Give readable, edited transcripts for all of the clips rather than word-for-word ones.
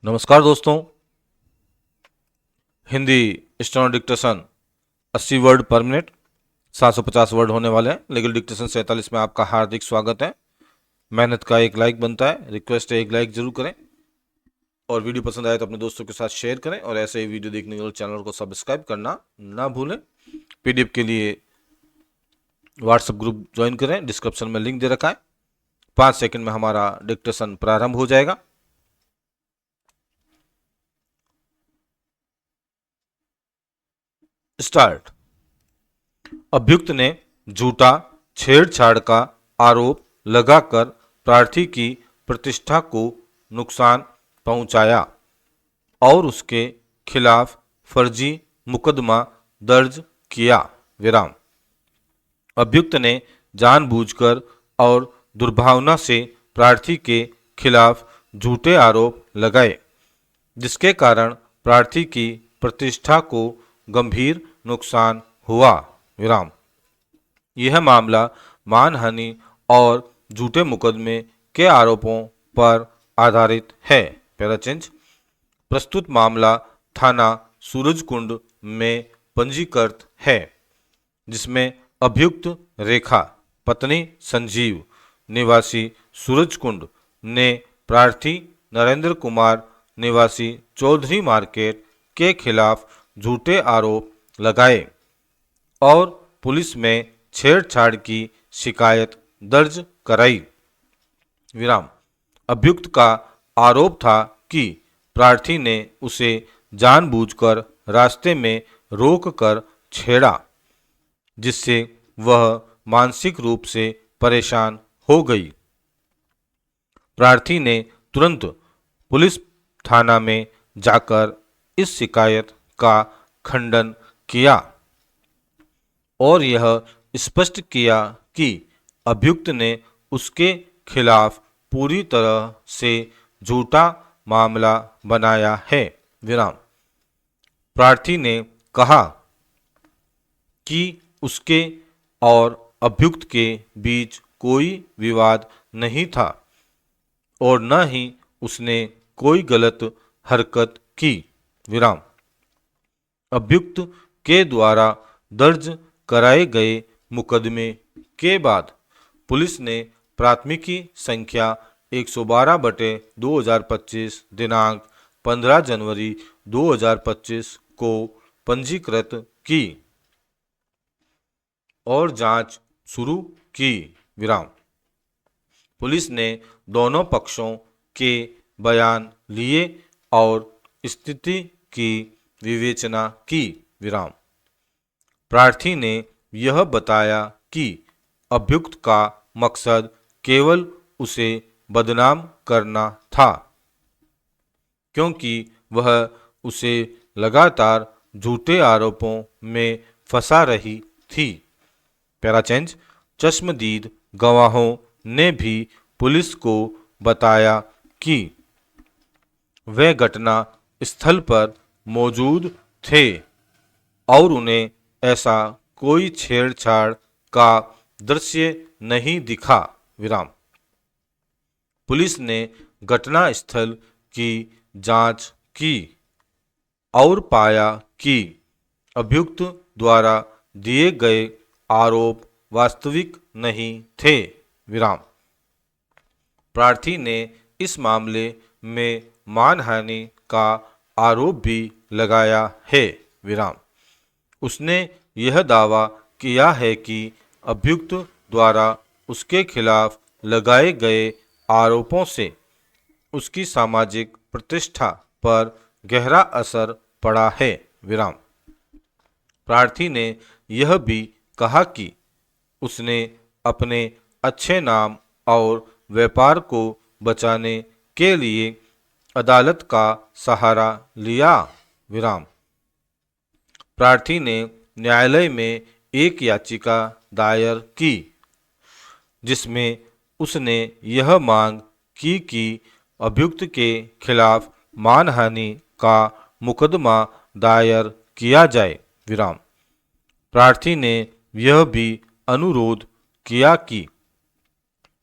नमस्कार दोस्तों। Hindi steno dictation 80 word पर मिनट, 750 वर्ड होने वाले हैं। लीगल डिक्टेशन 47 में आपका हार्दिक स्वागत है। मेहनत का एक लाइक बनता है, रिक्वेस्ट है एक लाइक जरूर करें और वीडियो पसंद आए तो अपने दोस्तों के साथ शेयर करें और ऐसे ही वीडियो देखने के लिए चैनल को सब्सक्राइब करना ना भूलें। पीडीएफ के लिए व्हाट्सएप ग्रुप ज्वाइन करें, डिस्क्रिप्शन में लिंक दे रखा है। 5 सेकंड में हमारा डिक्टेशन प्रारंभ हो जाएगा। स्टार्ट। अभियुक्त ने झूठा छेड़छाड़ का आरोप लगाकर प्रार्थी की प्रतिष्ठा को नुकसान पहुंचाया और उसके खिलाफ फर्जी मुकदमा दर्ज किया। विराम। अभियुक्त ने जानबूझकर और दुर्भावना से प्रार्थी के खिलाफ झूठे आरोप लगाए, जिसके कारण प्रार्थी की प्रतिष्ठा को गंभीर नुकसान हुआ। विराम। यह मामला मानहानि और झूठे मुकदमे के आरोपों पर आधारित है। पैराचेंज। प्रस्तुत मामला थाना सूरजकुंड में पंजीकृत है, जिसमें अभियुक्त रेखा पत्नी संजीव निवासी सूरजकुंड ने प्रार्थी नरेंद्र कुमार निवासी चौधरी मार्केट के खिलाफ झूठे आरोप लगाए और पुलिस में छेड़छाड़ की शिकायत दर्ज कराई। विराम। अभियुक्त का आरोप था कि प्रार्थी ने उसे जानबूझकर रास्ते में रोककर छेड़ा, जिससे वह मानसिक रूप से परेशान हो गई। प्रार्थी ने तुरंत पुलिस थाना में जाकर इस शिकायत का खंडन किया और यह स्पष्ट किया कि अभियुक्त ने उसके खिलाफ पूरी तरह से झूठा मामला बनाया है। विराम। प्रार्थी ने कहा कि उसके और अभियुक्त के बीच कोई विवाद नहीं था और न ही उसने कोई गलत हरकत की। विराम। अभियुक्त के द्वारा दर्ज कराए गए मुकदमे के बाद पुलिस ने प्राथमिकी संख्या 112/2025 दिनांक 15 जनवरी 2025 को पंजीकृत की और जांच शुरू की। विराम। पुलिस ने दोनों पक्षों के बयान लिए और स्थिति की विवेचना की। विराम। प्रार्थी ने यह बताया कि अभियुक्त का मकसद केवल उसे बदनाम करना था, क्योंकि वह उसे लगातार झूठे आरोपों में फंसा रही थी। पैराचेंज। चश्मदीद गवाहों ने भी पुलिस को बताया कि वे घटना स्थल पर मौजूद थे और उन्हें ऐसा कोई छेड़छाड़ का दृश्य नहीं दिखा। विराम। पुलिस ने घटना स्थल की जांच की और पाया कि अभियुक्त द्वारा दिए गए आरोप वास्तविक नहीं थे। विराम। प्रार्थी ने इस मामले में मानहानि का आरोप भी लगाया है। विराम। उसने यह दावा किया है कि अभियुक्त द्वारा उसके खिलाफ लगाए गए आरोपों से उसकी सामाजिक प्रतिष्ठा पर गहरा असर पड़ा है। विराम। प्रार्थी ने यह भी कहा कि उसने अपने अच्छे नाम और व्यापार को बचाने के लिए अदालत का सहारा लिया। विराम। प्रार्थी ने न्यायालय में एक याचिका दायर की, जिसमें उसने यह मांग की कि अभियुक्त के खिलाफ मानहानि का मुकदमा दायर किया जाए। विराम। प्रार्थी ने यह भी अनुरोध किया कि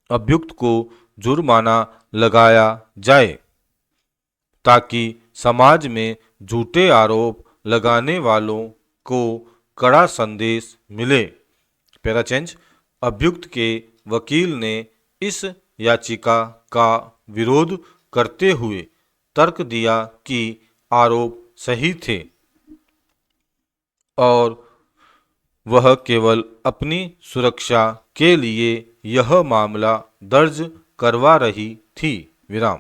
अभियुक्त को जुर्माना लगाया जाए ताकि समाज में झूठे आरोप लगाने वालों को कड़ा संदेश मिले। Para change. अभियुक्त के वकील ने इस याचिका का विरोध करते हुए तर्क दिया कि आरोप सही थे और वह केवल अपनी सुरक्षा के लिए यह मामला दर्ज करवा रही थी। विराम।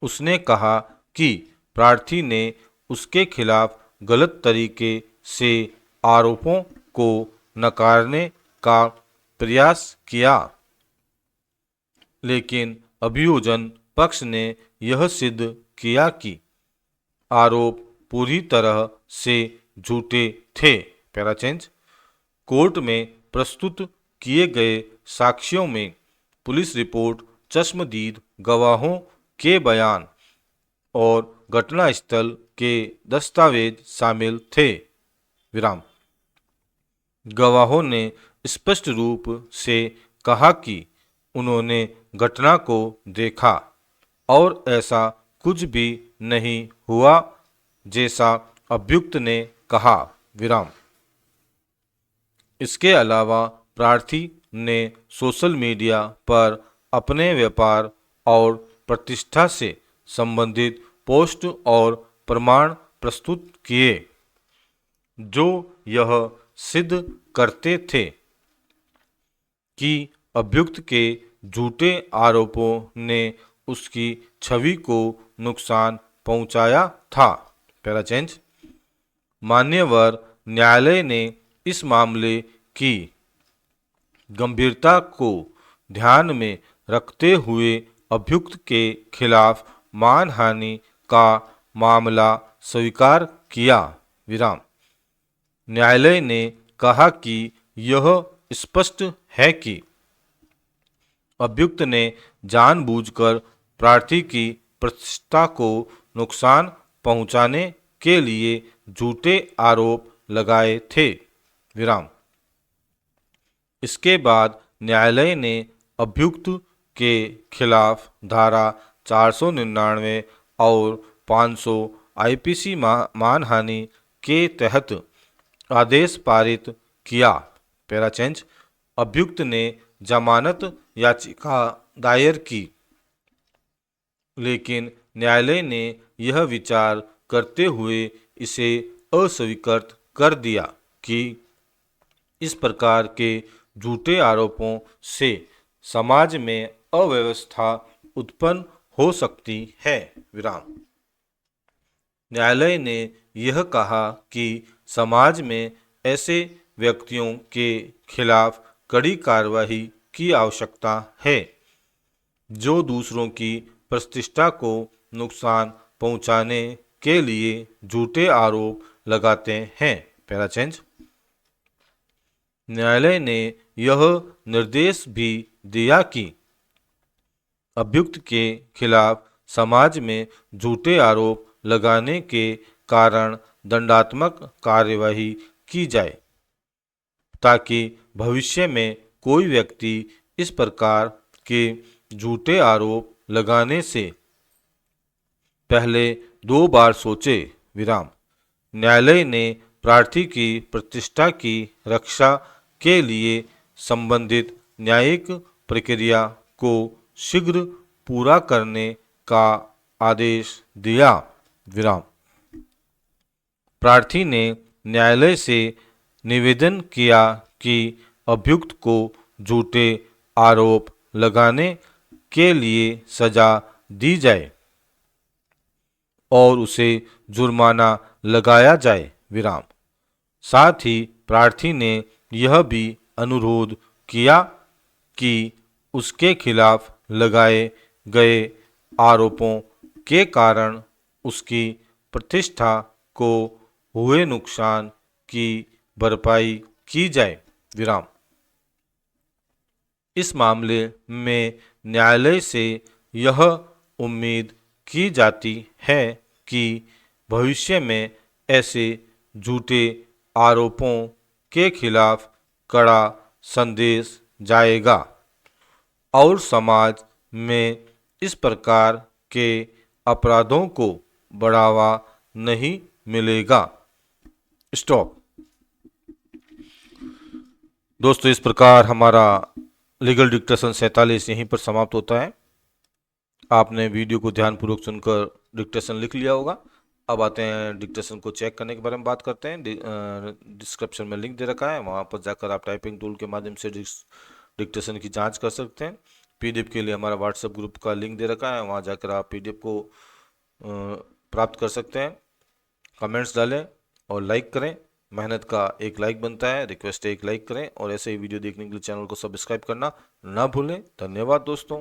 उसने कहा कि प्रार्थी ने उसके खिलाफ गलत तरीके से आरोपों को नकारने का प्रयास किया, लेकिन अभियोजन पक्ष ने यह सिद्ध किया कि आरोप पूरी तरह से झूठे थे। Para change. कोर्ट में प्रस्तुत किए गए साक्ष्यों में पुलिस रिपोर्ट, चश्मदीद गवाहों के बयान और घटनास्थल के दस्तावेज शामिल थे। विराम। गवाहों ने स्पष्ट रूप से कहा कि उन्होंने घटना को देखा और ऐसा कुछ भी नहीं हुआ जैसा अभियुक्त ने कहा। विराम। इसके अलावा प्रार्थी ने सोशल मीडिया पर अपने व्यापार और प्रतिष्ठा से संबंधित पोस्ट और प्रमाण प्रस्तुत किए जो यह सिद्ध करते थे कि अभियुक्त के झूठे आरोपों ने उसकी छवि को नुकसान पहुंचाया था। Para change. मान्यवर न्यायालय ने इस मामले की गंभीरता को ध्यान में रखते हुए अभियुक्त के खिलाफ मानहानि का मामला स्वीकार किया। विराम। न्यायालय ने कहा कि यह स्पष्ट है कि अभियुक्त ने जानबूझकर प्रार्थी की प्रतिष्ठा को नुकसान पहुंचाने के लिए झूठे आरोप लगाए थे। विराम। इसके बाद न्यायालय ने अभियुक्त के खिलाफ धारा 499 और 500 आईपीसी मानहानि के तहत आदेश पारित किया। Para change. अभियुक्त ने जमानत याचिका दायर की, लेकिन न्यायालय ने यह विचार करते हुए इसे अस्वीकृत कर दिया कि इस प्रकार के झूठे आरोपों से समाज में अव्यवस्था उत्पन्न हो सकती है। विराम। न्यायालय ने यह कहा कि समाज में ऐसे व्यक्तियों के खिलाफ कड़ी कार्रवाई की आवश्यकता है जो दूसरों की प्रतिष्ठा को नुकसान पहुंचाने के लिए झूठे आरोप लगाते हैं। Para change. न्यायालय ने यह निर्देश भी दिया कि अभियुक्त के खिलाफ समाज में झूठे आरोप लगाने के कारण दंडात्मक कार्यवाही की जाए, ताकि भविष्य में कोई व्यक्ति इस प्रकार के झूठे आरोप लगाने से पहले 2 बार सोचे। विराम। न्यायालय ने प्रार्थी की प्रतिष्ठा की रक्षा के लिए संबंधित न्यायिक प्रक्रिया को शीघ्र पूरा करने का आदेश दिया। विराम। प्रार्थी ने न्यायालय से निवेदन किया कि अभियुक्त को झूठे आरोप लगाने के लिए सजा दी जाए और उसे जुर्माना लगाया जाए। विराम। साथ ही प्रार्थी ने यह भी अनुरोध किया कि उसके खिलाफ लगाए गए आरोपों के कारण उसकी प्रतिष्ठा को हुए नुकसान की भरपाई की जाए। विराम। इस मामले में न्यायालय से यह उम्मीद की जाती है कि भविष्य में ऐसे झूठे आरोपों के खिलाफ कड़ा संदेश जाएगा और समाज में इस प्रकार के अपराधों को बढ़ावा नहीं मिलेगा। स्टॉप। दोस्तों, इस प्रकार हमारा लीगल डिक्टेशन 47 यहीं पर समाप्त होता है। आपने वीडियो को ध्यानपूर्वक सुनकर डिक्टेशन लिख लिया होगा। अब आते हैं डिक्टेशन को चेक करने के बारे में बात करते हैं। डिस्क्रिप्शन में लिंक दे रखा है, वहाँ पर जाकर आप टाइपिंग टूल के माध्यम से डिक्टेशन की जांच कर सकते हैं। पीडीएफ के लिए हमारा व्हाट्सएप ग्रुप का लिंक दे रखा है, वहाँ जाकर आप पीडीएफ को प्राप्त कर सकते हैं। कमेंट्स डालें और लाइक करें। मेहनत का एक लाइक बनता है, रिक्वेस्ट है एक लाइक करें और ऐसे ही वीडियो देखने के लिए चैनल को सब्सक्राइब करना ना भूलें। धन्यवाद दोस्तों।